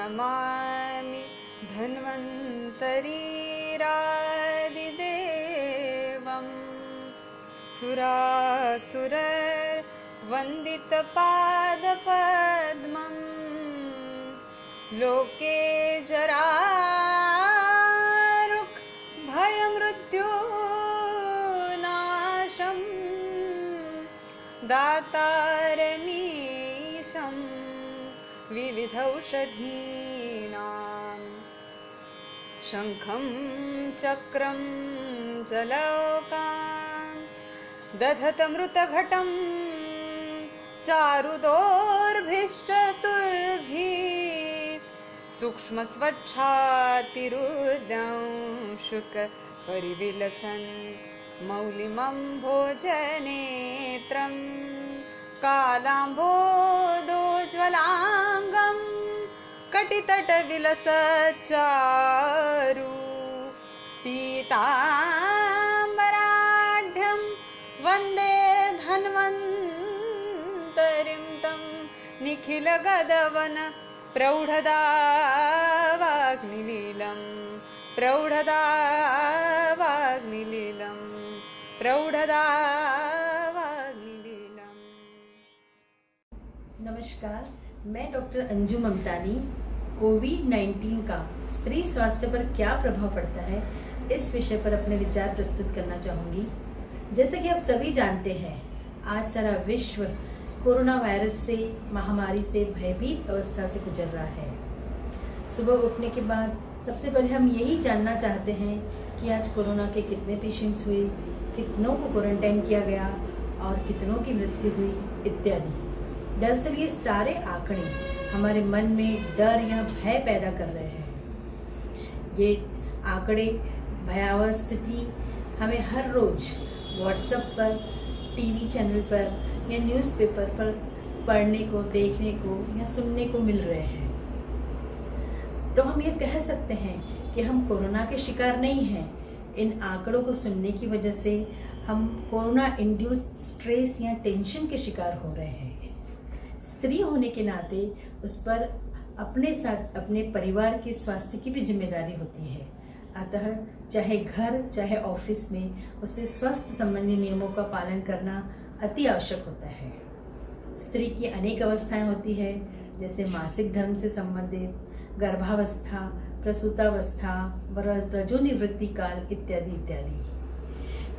नमामि धन्वन्तरीरादिदेवं सुरासुरवन्दितपादपद्मं लोके जरारुक् भयमृत्युनाशं दातारमीशं विविधौषधीनां शङ्खं चक्रं जलौकान् दधतमृतघटं चारुदोर्भिश्चतुर्भिः सूक्ष्मस्वच्छातिरुद्यं शुकपरिविलसन् मौलिमं भोजनेत्रं कालाम्भोदोज्ज्वलाङ्गं कटितटविलसच्चारु पीताम्बराढ्यं वन्दे धन्वन्तरिं तं निखिलगदवन प्रौढदावाग्निलीलं प्रौढदावाग्निलीलं प्रौढदावाग्निलीलम्। नमस्कार, मैं डॉक्टर अंजू ममतानी कोविड-19 का स्त्री स्वास्थ्य पर क्या प्रभाव पड़ता है इस विषय पर अपने विचार प्रस्तुत करना चाहूँगी। जैसे कि आप सभी जानते हैं, आज सारा विश्व कोरोना वायरस से महामारी से भयभीत अवस्था से गुजर रहा है। सुबह उठने के बाद सबसे पहले हम यही जानना चाहते हैं कि आज कोरोना के कितने पेशेंट्स हुए, कितनों को क्वारंटाइन किया गया और कितनों की मृत्यु हुई इत्यादि। दरअसल ये सारे आंकड़े हमारे मन में डर या भय पैदा कर रहे हैं। ये आंकड़े भयावह स्थिति हमें हर रोज व्हाट्सएप पर, टीवी चैनल पर या न्यूज़पेपर पर पढ़ने को, देखने को या सुनने को मिल रहे हैं। तो हम ये कह सकते हैं कि हम कोरोना के शिकार नहीं हैं। इन आंकड़ों को सुनने की वजह से हम कोरोना इंड्यूस स्ट्रेस या टेंशन के शिकार हो रहे हैं। स्त्री होने के नाते उस पर अपने साथ अपने परिवार के स्वास्थ्य की भी जिम्मेदारी होती है। अतः चाहे घर चाहे ऑफिस में उसे स्वास्थ्य संबंधी नियमों का पालन करना अति आवश्यक होता है। स्त्री की अनेक अवस्थाएं होती है, जैसे मासिक धर्म से संबंधित, गर्भावस्था, प्रसूतावस्था, रजोनिवृत्ति काल इत्यादि इत्यादि।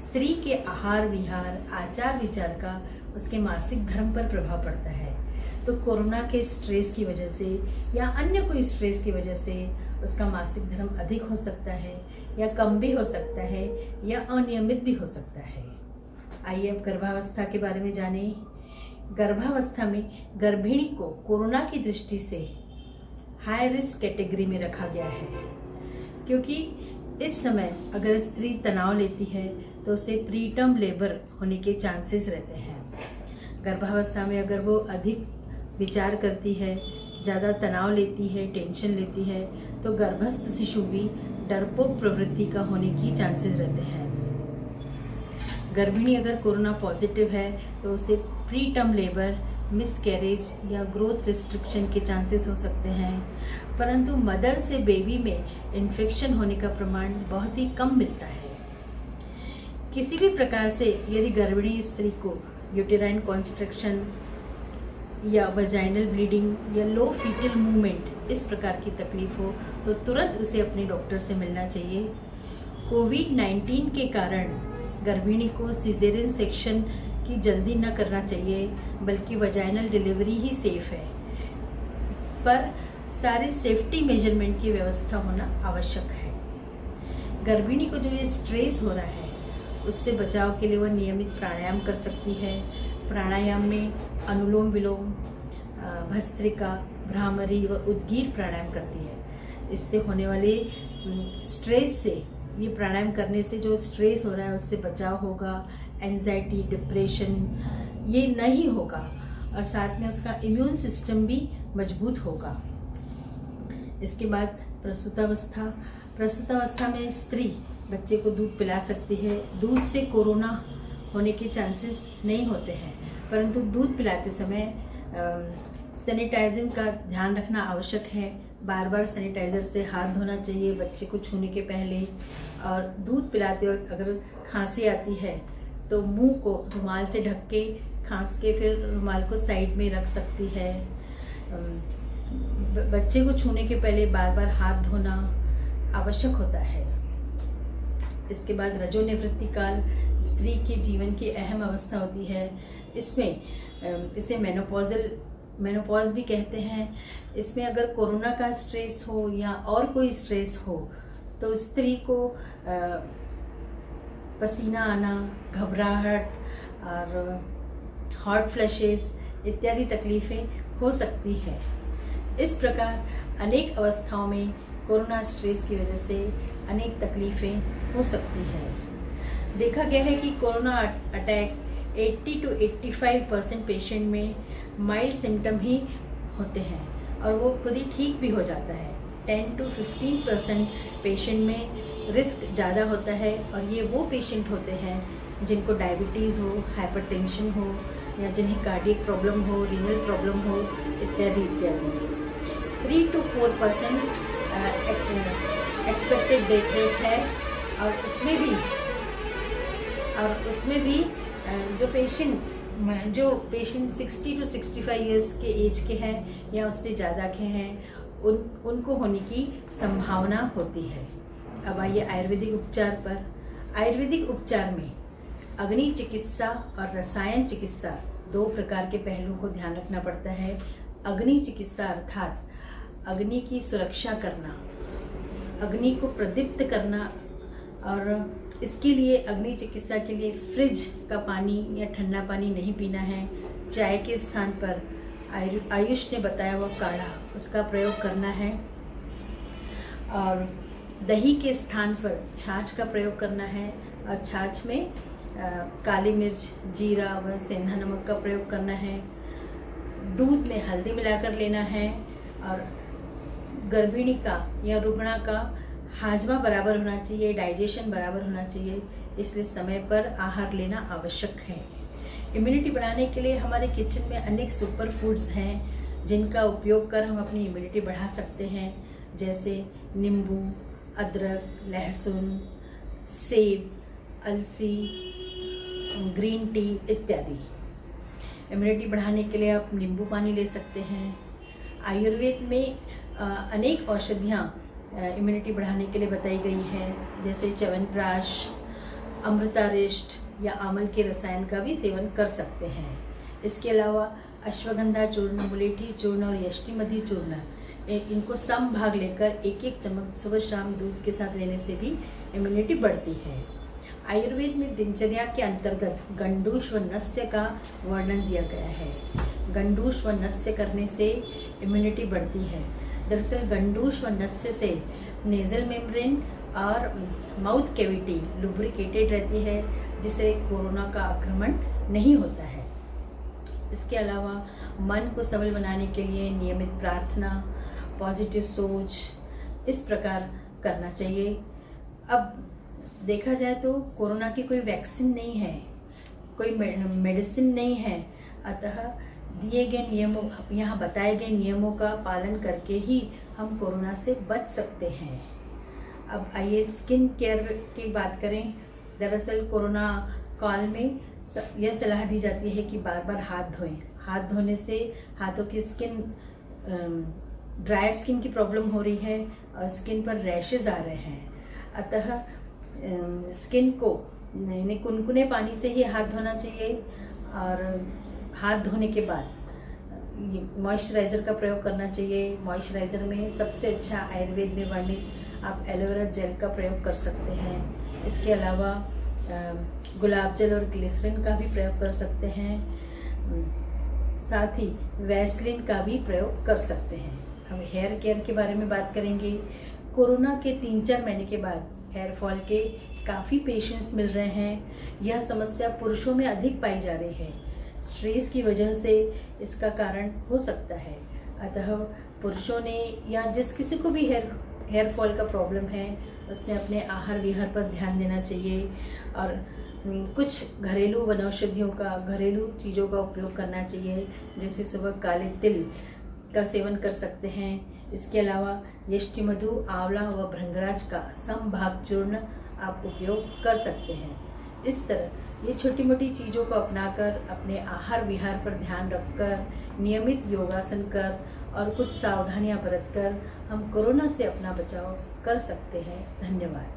स्त्री के आहार विहार, आचार विचार का उसके मासिक धर्म पर प्रभाव पड़ता है। तो कोरोना के स्ट्रेस की वजह से या अन्य कोई स्ट्रेस की वजह से उसका मासिक धर्म अधिक हो सकता है या कम भी हो सकता है या अनियमित भी हो सकता है। आइए अब गर्भावस्था के बारे में जानें। गर्भावस्था में गर्भिणी को कोरोना की दृष्टि से हाई रिस्क कैटेगरी में रखा गया है, क्योंकि इस समय अगर स्त्री तनाव लेती है तो उसे प्री टर्म लेबर होने के चांसेस रहते हैं। गर्भावस्था में अगर वो अधिक विचार करती है, ज़्यादा तनाव लेती है, टेंशन लेती है, तो गर्भस्थ शिशु भी डरपोक प्रवृत्ति का होने की चांसेस रहते हैं। गर्भिणी अगर कोरोना पॉजिटिव है तो उसे प्री टर्म लेबर, मिसकैरेज या ग्रोथ रिस्ट्रिक्शन के चांसेस हो सकते हैं। परंतु मदर से बेबी में इन्फेक्शन होने का प्रमाण बहुत ही कम मिलता है। किसी भी प्रकार से यदि गर्भिणी स्त्री को यूटेराइन कॉन्स्ट्रक्शन या वजाइनल ब्लीडिंग या लो फीटल मूवमेंट इस प्रकार की तकलीफ हो तो तुरंत उसे अपने डॉक्टर से मिलना चाहिए। कोविड-19 के कारण गर्भिणी को सिजेरियन सेक्शन की जल्दी न करना चाहिए, बल्कि वजाइनल डिलीवरी ही सेफ है। पर सारे सेफ्टी मेजरमेंट की व्यवस्था होना आवश्यक है। गर्भिणी को जो ये स्ट्रेस हो रहा है उससे बचाव के लिए वह नियमित प्राणायाम कर सकती है। प्राणायाम में अनुलोम विलोम, भस्त्रिका, भ्रामरी व उद्गीर प्राणायाम करती है। इससे होने वाले स्ट्रेस से, ये प्राणायाम करने से जो स्ट्रेस हो रहा है उससे बचाव होगा। एंजाइटी, डिप्रेशन ये नहीं होगा और साथ में उसका इम्यून सिस्टम भी मजबूत होगा। इसके बाद प्रसूतावस्था में स्त्री बच्चे को दूध पिला सकती है। दूध से कोरोना होने के चांसेस नहीं होते हैं, परंतु दूध पिलाते समय सैनिटाइजिंग का ध्यान रखना आवश्यक है। बार बार सैनिटाइज़र से हाथ धोना चाहिए बच्चे को छूने के पहले। और दूध पिलाते वक्त अगर खांसी आती है तो मुंह को रुमाल से ढक के खांस के फिर रुमाल को साइड में रख सकती है। बच्चे को छूने के पहले बार बार हाथ धोना आवश्यक होता है। इसके बाद रजोनिवृत्ति काल स्त्री के जीवन की अहम अवस्था होती है। इसमें इसे मेनोपॉज भी कहते हैं। इसमें अगर कोरोना का स्ट्रेस हो या और कोई स्ट्रेस हो तो स्त्री को पसीना आना, घबराहट और हॉट फ्लैशेस इत्यादि तकलीफ़ें हो सकती है। इस प्रकार अनेक अवस्थाओं में कोरोना स्ट्रेस की वजह से अनेक तकलीफ़ें हो सकती है। देखा गया है कि कोरोना अटैक 80 to 85% पेशेंट में माइल्ड सिम्टम ही होते हैं और वो खुद ही ठीक भी हो जाता है। 10 to 15% पेशेंट में रिस्क ज़्यादा होता है और ये वो पेशेंट होते हैं जिनको डायबिटीज़ हो, हाइपरटेंशन हो या जिन्हें कार्डियक प्रॉब्लम हो, रीनल प्रॉब्लम हो इत्यादि इत्यादि। 3 to 4% एक्सपेक्टेड डेथ रेट है और उसमें भी जो पेशेंट 60 to 65 इयर्स के एज के हैं या उससे ज़्यादा के हैं उनको होने की संभावना होती है। अब आइए आयुर्वेदिक उपचार पर। आयुर्वेदिक उपचार में अग्नि चिकित्सा और रसायन चिकित्सा दो प्रकार के पहलुओं को ध्यान रखना पड़ता है। अग्नि चिकित्सा अर्थात अग्नि की सुरक्षा करना, अग्नि को प्रदीप्त करना, और इसके लिए अग्नि चिकित्सा के लिए फ्रिज का पानी या ठंडा पानी नहीं पीना है। चाय के स्थान पर आयुष ने बताया हुआ काढ़ा उसका प्रयोग करना है और दही के स्थान पर छाछ का प्रयोग करना है और छाछ में काली मिर्च, जीरा व सेंधा नमक का प्रयोग करना है। दूध में हल्दी मिलाकर लेना है और गर्भिणी का या रुग्णा का हाजमा बराबर होना चाहिए, डाइजेशन बराबर होना चाहिए, इसलिए समय पर आहार लेना आवश्यक है। इम्यूनिटी बढ़ाने के लिए हमारे किचन में अनेक सुपर फूड्स हैं जिनका उपयोग कर हम अपनी इम्यूनिटी बढ़ा सकते हैं, जैसे नींबू, अदरक, लहसुन, सेब, अलसी, ग्रीन टी इत्यादि। इम्यूनिटी बढ़ाने के लिए आप नींबू पानी ले सकते हैं। आयुर्वेद में अनेक औषधियाँ इम्यूनिटी बढ़ाने के लिए बताई गई है, जैसे च्यवनप्राश, अमृतारिष्ट या आमल के रसायन का भी सेवन कर सकते हैं। इसके अलावा अश्वगंधा चूर्ण, मुलेठी चूर्ण और यष्टिमधि चूर्ण इनको सम भाग लेकर एक एक चम्मच सुबह शाम दूध के साथ लेने से भी इम्यूनिटी बढ़ती है। आयुर्वेद में दिनचर्या के अंतर्गत गंडूश व नस्य का वर्णन दिया गया है। गंडूश व नस्य करने से इम्यूनिटी बढ़ती है। दरअसल गंडूश व नस्य से नेजल मेम्ब्रेन और माउथ कैविटी लुब्रिकेटेड रहती है, जिससे कोरोना का आक्रमण नहीं होता है। इसके अलावा मन को सबल बनाने के लिए नियमित प्रार्थना, पॉजिटिव सोच इस प्रकार करना चाहिए। अब देखा जाए तो कोरोना की कोई वैक्सीन नहीं है, कोई मेडिसिन नहीं है, अतः दिए गए नियमों, यहाँ बताए गए नियमों का पालन करके ही हम कोरोना से बच सकते हैं। अब आइए स्किन केयर की बात करें। दरअसल कोरोना काल में यह सलाह दी जाती है कि बार बार हाथ धोएं। हाथ धोने से हाथों की स्किन, ड्राई स्किन की प्रॉब्लम हो रही है और स्किन पर रैशेज आ रहे हैं, अतः स्किन को कुनकुने पानी से ही हाथ धोना चाहिए और हाथ धोने के बाद मॉइस्चराइज़र का प्रयोग करना चाहिए। मॉइस्चराइज़र में सबसे अच्छा आयुर्वेद में वर्णित आप एलोवेरा जेल का प्रयोग कर सकते हैं। इसके अलावा गुलाब जल और ग्लिसरीन का भी प्रयोग कर सकते हैं, साथ ही वैसलीन का भी प्रयोग कर सकते हैं। अब हेयर केयर के बारे में बात करेंगे। कोरोना के 3-4 महीने के बाद हेयर फॉल के काफ़ी पेशेंट्स मिल रहे हैं। यह समस्या पुरुषों में अधिक पाई जा रही है। स्ट्रेस की वजह से इसका कारण हो सकता है, अतः पुरुषों ने या जिस किसी को भी हेयर फॉल का प्रॉब्लम है उसने अपने आहार विहार पर ध्यान देना चाहिए और कुछ घरेलू वनौषधियों का, घरेलू चीज़ों का उपयोग करना चाहिए, जैसे सुबह काले तिल का सेवन कर सकते हैं। इसके अलावा यष्टि मधु, आंवला व भृंगराज का समभाग चूर्ण आप उपयोग कर सकते हैं। इस तरह ये छोटी मोटी चीज़ों को अपनाकर अपने आहार विहार पर ध्यान रखकर नियमित योगासन कर और कुछ सावधानियां बरतकर हम कोरोना से अपना बचाव कर सकते हैं। धन्यवाद।